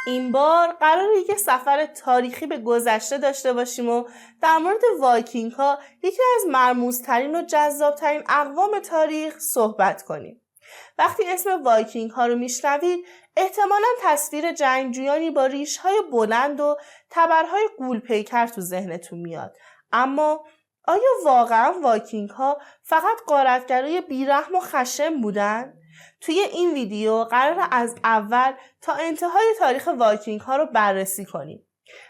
این بار قراره یک سفر تاریخی به گذشته داشته باشیم و در مورد وایکینگ ها، یکی از مرموزترین و جذابترین اقوام تاریخ صحبت کنیم. وقتی اسم وایکینگ ها رو میشنوید احتمالاً تصویر جنگجویانی با ریش‌های بلند و تبرهای غول‌پیکر تو ذهنتون میاد. اما آیا واقعاً وایکینگ ها فقط غارتگرای بیرحم و خشن بودن؟ توی این ویدیو قراره از اول تا انتهای تاریخ وایکینگ ها رو بررسی کنیم.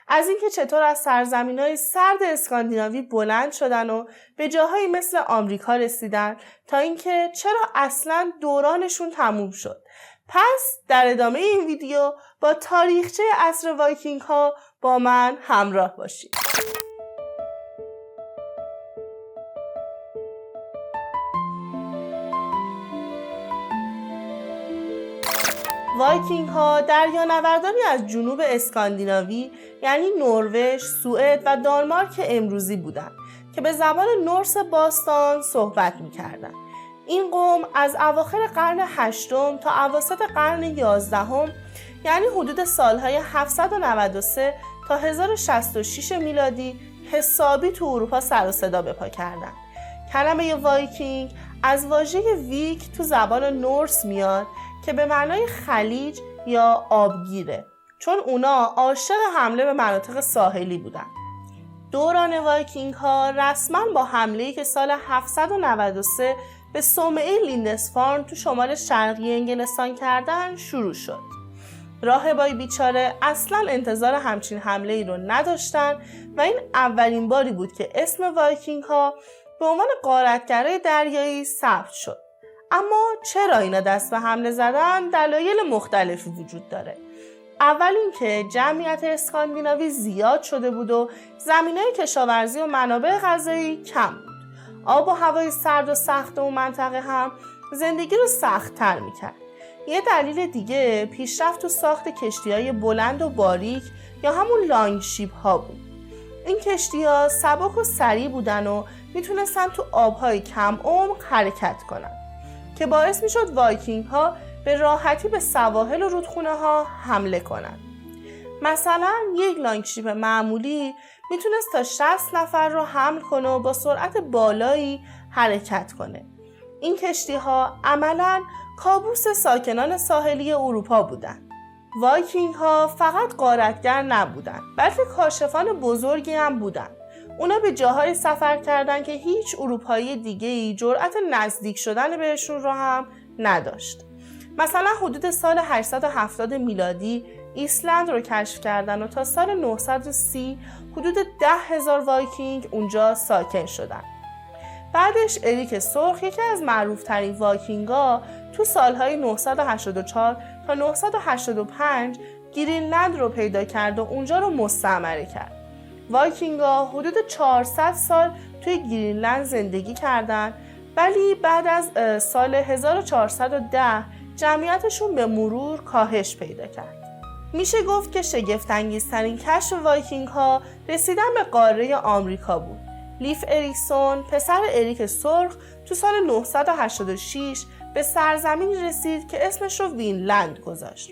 از اینکه چطور از سرزمین‌های سرد اسکاندیناوی بلند شدن و به جاهایی مثل آمریکا رسیدن تا اینکه چرا اصلاً دورانشون تموم شد. پس در ادامه این ویدیو با تاریخچه عصر وایکینگ ها با من همراه باشید. وایکینگ ها دریانوردانی از جنوب اسکاندیناوی یعنی نروژ، سوئد و دانمارک امروزی بودند که به زبان نورس باستان صحبت می‌کردند. این قوم از اواخر قرن هشتم تا اواسط قرن 11 یعنی حدود سالهای 793 تا 1066 میلادی حسابی تو اروپا سر و صدا به پا کردند. کلمه وایکینگ از واژه ویک تو زبان نورس میاد که به معنای خلیج یا آبگیره، چون اونا عاشق حمله به مناطق ساحلی بودن. دوران وایکینگ ها رسما با حمله‌ای که سال 793 به صومعه لیندسفارن تو شمال شرقی انگلستان کردن شروع شد. راهبای بیچاره اصلا انتظار همچین حمله‌ای رو نداشتن و این اولین باری بود که اسم وایکینگ ها به عنوان غارتگرای دریایی ثبت شد. اما چرا اینا دست به حمله زدن؟ دلایل مختلفی وجود داره. اول اینکه جمعیت اسکاندیناوی زیاد شده بود و زمینای کشاورزی و منابع غذایی کم بود. آب و هوای سرد و سخت اون منطقه هم زندگی رو سخت‌تر می‌کرد. یه دلیل دیگه پیشرفت تو ساخت کشتی‌های بلند و باریک یا همون لانگ شیپ ها بود. این کشتی‌ها سبک و سریع بودن و میتونستن تو آب‌های کم عمق حرکت کنن که باعث میشد وایکینگ ها به راحتی به سواحل و رودخونه ها حمله کنند. مثلا یک لانگشیپ معمولی میتونست تا 60 نفر رو حمل کنه و با سرعت بالایی حرکت کنه. این کشتی ها عملاً کابوس ساکنان ساحلی اروپا بودند. وایکینگ ها فقط غارتگر نبودن، بلکه کاشفان بزرگی هم بودن. اونا به جاهای سفر کردن که هیچ اروپایی دیگه‌ای جرأت نزدیک شدن بهشون رو هم نداشت. مثلا حدود سال 870 میلادی ایسلند رو کشف کردن و تا سال 930 حدود 10,000 وایکینگ اونجا ساکن شدن. بعدش اریک سرخ، یکی از معروف‌ترین وایکینگ‌ها، تو سالهای 984 تا 985 گرینلند رو پیدا کرد و اونجا رو مستعمره کرد. وایکینگ‌ها حدود 400 سال توی گرینلند زندگی کردند، ولی بعد از سال 1410 جمعیتشون به مرور کاهش پیدا کرد. میشه گفت که شگفت‌انگیزترین کشف وایکینگ‌ها رسیدن به قاره آمریکا بود. لیف اریکسون، پسر اریک سرخ، تو سال 986 به سرزمینی رسید که اسمش رو وینلند گذاشت.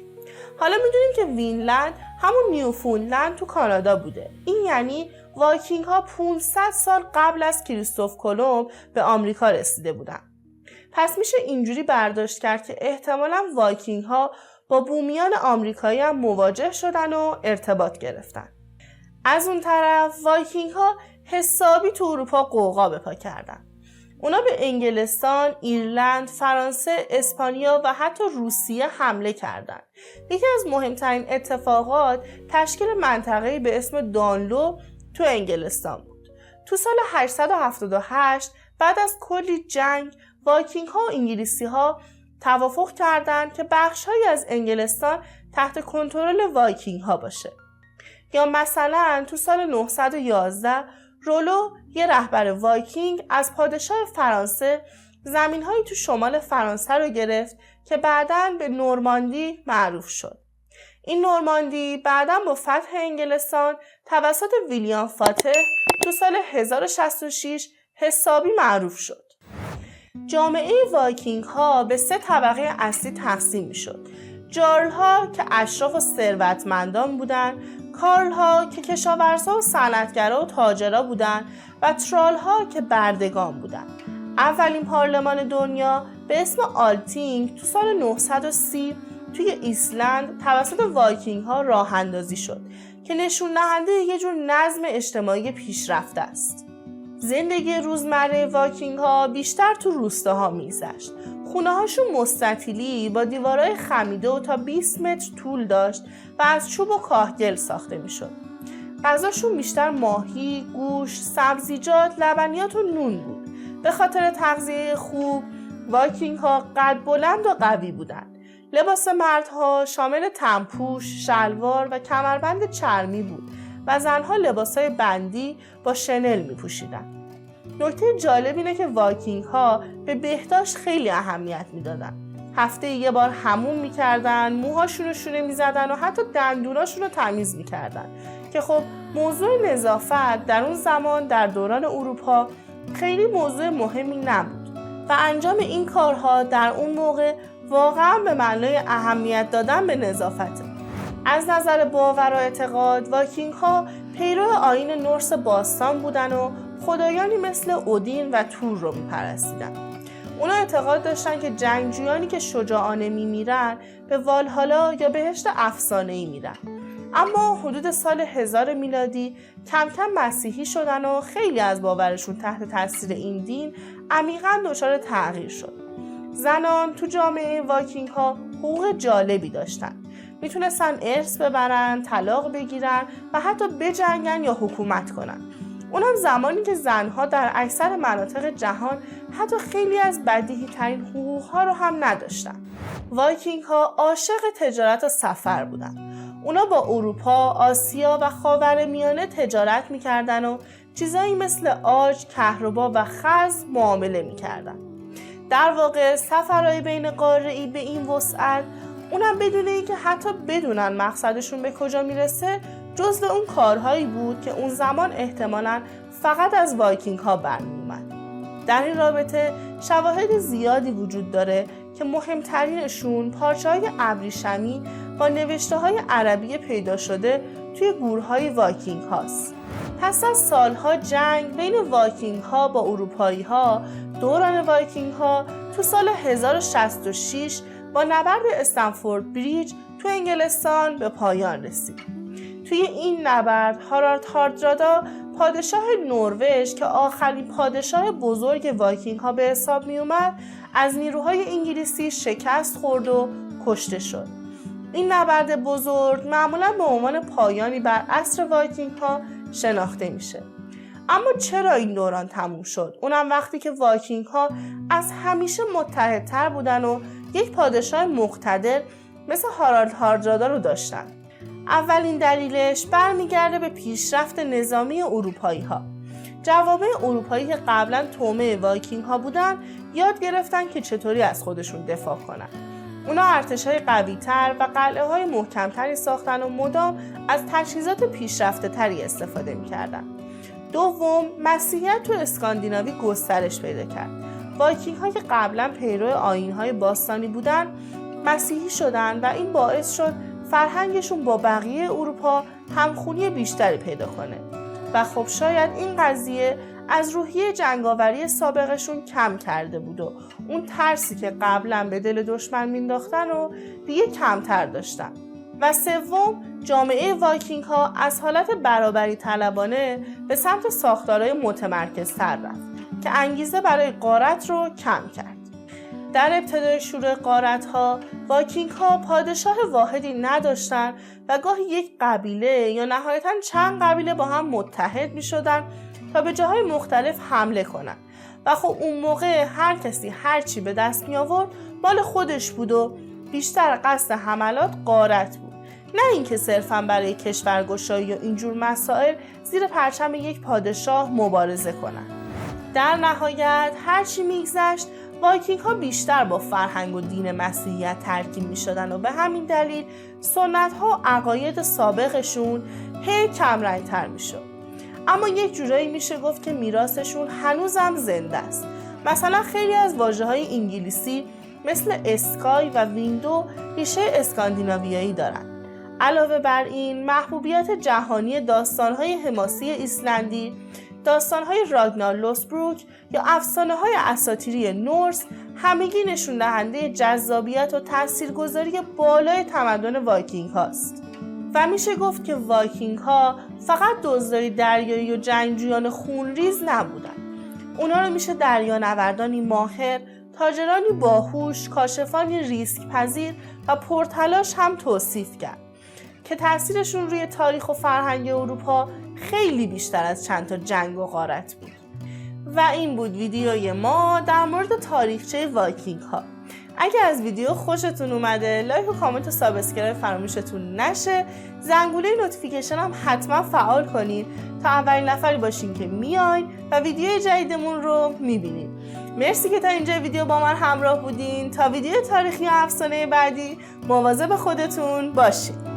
حالا میدونیم که وینلند همون نیوفونلند تو کانادا بوده. این یعنی وایکینگ ها 500 سال قبل از کریستوف کلمب به آمریکا رسیده بودن. پس میشه اینجوری برداشت کرد که احتمالاً وایکینگ ها با بومیان آمریکایی هم مواجه شدن و ارتباط گرفتن. از اون طرف وایکینگ ها حسابی تو اروپا غوغا به پا کردن. اونا به انگلستان، ایرلند، فرانسه، اسپانیا و حتی روسیه حمله کردند. یکی از مهمترین اتفاقات تشکیل منطقه‌ای به اسم دانلو تو انگلستان بود. تو سال 878 بعد از کلی جنگ وایکینگ ها و انگلیسی ها توافق کردند که بخش‌هایی از انگلستان تحت کنترل وایکینگ ها باشه. یا مثلا تو سال 911 رولو، یه رهبر وایکینگ، از پادشاه فرانسه زمین‌هایی تو شمال فرانسه رو گرفت که بعداً به نورماندی معروف شد. این نورماندی بعداً با فتح انگلستان توسط ویلیام فاتح تو سال 1066 حسابی معروف شد. جامعه وایکینگ ها به 3 طبقه اصلی تقسیم می شد. جارل‌ها که اشراف و ثروتمندان بودند، کارل‌ها که کشاورزها و صنعتگرا و تاجرا بودند و ترال‌ها که بردگان بودند. اولین پارلمان دنیا به اسم آلتینگ تو سال 930 توی ایسلند توسط وایکینگ‌ها راه اندازی شد که نشون دهنده یه جور نظم اجتماعی پیشرفته است. زندگی روزمره وایکینگ‌ها بیشتر تو روستاها می‌گذشت. خونه‌هاشون مستطیلی با دیوارهای خمیده و تا 20 متر طول داشت و از چوب و کاهگل ساخته می‌شد. غذاشون بیشتر ماهی، گوشت، سبزیجات، لبنیات و نون بود. به خاطر تغذیه خوب، وایکینگ‌ها قد بلند و قوی بودند. لباس مردها شامل تنپوش، شلوار و کمربند چرمی بود و زنها لباسهای بندی با شنل می‌پوشیدند. نکته جالب اینه که وایکینگ‌ها به بهداشت خیلی اهمیت میدادن. هفته یه بار حموم میکردن، موهاشون رو شونه میزدن و حتی دندوناشون رو تمیز میکردن که خب موضوع نظافت در اون زمان در دوران اروپا خیلی موضوع مهمی نبود و انجام این کارها در اون موقع واقعا به معنای اهمیت دادن به نظافته. از نظر باور و اعتقاد وایکینگ‌ها پیرو آیین نورس باستان بودن و خدایانی مثل اودین و تور رو میپرستیدن. اونا اعتقاد داشتن که جنگجویانی که شجاعانه میمیرن به والهالا یا بهشت افسانه‌ای میرن. اما حدود سال 1000 میلادی کم کم مسیحی شدن و خیلی از باورشون تحت تاثیر این دین عمیقاً دچار تغییر شد. زنان تو جامعه وایکینگ‌ها حقوق جالبی داشتن. میتونستن ارث ببرن، طلاق بگیرن و حتی بجنگن یا حکومت کنن. اونم زمانی که زنها در اکثر مناطق جهان حتی خیلی از بدیهی ترین حقوقها رو هم نداشتن. وایکینگ‌ها عاشق تجارت و سفر بودن. اونا با اروپا، آسیا و خاورمیانه تجارت میکردن و چیزایی مثل عاج، کهربا و خز معامله میکردن. در واقع سفرهای بین قاره‌ای به این وسعت، اونم بدون اینکه حتی بدونن مقصدشون به کجا میرسه، جزو اون کارهایی بود که اون زمان احتمالاً فقط از وایکینگ‌ها برمی‌اومد. در این رابطه شواهد زیادی وجود داره که مهمترینشون پارچه‌های ابریشمی با نوشته‌های عربی پیدا شده توی گورهای وایکینگ هاست. پس از سالها جنگ بین وایکینگ ها با اروپایی ها، دوران وایکینگ ها تو سال 1066 با نبرد استنفورد بریج تو انگلستان به پایان رسید. توی این نبرد هارالد هاردرادا پادشاه نروژ که آخرین پادشاه بزرگ وایکینگ ها به حساب می اومد از نیروهای انگلیسی شکست خورد و کشته شد. این نبرد بزرگ معمولا به عنوان پایانی بر عصر وایکینگ ها شناخته میشه. اما چرا این دوران تموم شد؟ اونم وقتی که وایکینگ ها از همیشه متحدتر بودن و یک پادشاه مقتدر مثل هارالد هاردرادا رو داشتن. اولین دلیلش برمیگرده به پیشرفت نظامی اروپایی ها. جوامع اروپایی که قبلا طعمه وایکینگ ها بودن یاد گرفتن که چطوری از خودشون دفاع کنن. اونا ارتش‌های قوی‌تر و قلعه‌های محکم‌تری ساختن و مدام از تجهیزات پیشرفته‌تری استفاده می‌کردن. دوم، مسیحیت تو اسکاندیناوی گسترش پیدا کرد. وایکینگ‌ها که قبلا پیرو آیین‌های باستانی بودن، مسیحی شدن و این باعث شد فرهنگشون با بقیه اروپا همخونی بیشتری پیدا کنه. و خب شاید این قضیه از روحیه جنگاوری سابقشون کم کرده بود و اون ترسی که قبلا به دل دشمن مینداختن و دیگه کمتر داشتن. و سوم، جامعه وایکینگ ها از حالت برابری طلبانه به سمت ساختارهای متمرکزتر رفت که انگیزه برای غارت رو کم کرد. در ابتدای شروع غارت‌ها وایکینگ ها پادشاه واحدی نداشتن و گاهی یک قبیله یا نهایتاً چند قبیله با هم متحد می‌شدن تا به جاهای مختلف حمله کنن. و خب اون موقع هر کسی هر چی به دست می آورد مال خودش بود و بیشتر قصد حملات غارت بود، نه اینکه صرفاً برای کشورگشایی یا اینجور مسائل زیر پرچم یک پادشاه مبارزه کنن. در نهایت هر چی میگذشت وایکینگ ها بیشتر با فرهنگ و دین مسیحیت ترکیب می شدن و به همین دلیل سنت ها و عقاید سابقشون هی کم رنگ تر می شد. اما یک جورایی میشه گفت که میراثشون هنوزم زنده است. مثلا خیلی از واژه‌های انگلیسی مثل اسکای و ویندو ریشه اسکاندیناویایی دارند. علاوه بر این، محبوبیت جهانی داستان‌های حماسی ایسلندی، داستان‌های راگنار لوسبروک یا افسانه‌های اساطیری نورس همگی نشون دهنده جذابیت و تاثیرگذاری بالای تمدن وایکینگ هاست. و میشه گفت که وایکینگ ها فقط دزدای دریایی و جنگجویان خونریز نبودن. اونا رو میشه دریانوردانی ماهر، تاجرانی باهوش، کاشفانی ریسک پذیر و پرتلاش هم توصیف کرد که تاثیرشون روی تاریخ و فرهنگ اروپا خیلی بیشتر از چند تا جنگ و غارت بود. و این بود ویدیوی ما در مورد تاریخچه وایکینگ ها. اگه از ویدیو خوشتون اومده، لایک و کامنت و سابسکرایب فراموشتون نشه. زنگوله نوتیفیکیشن هم حتما فعال کنین تا اولین نفری باشین که میاین و ویدیو جدیدمون رو میبینین. مرسی که تا اینجا ویدیو با من همراه بودین. تا ویدیو تاریخی و افسانه بعدی مواظب خودتون باشین.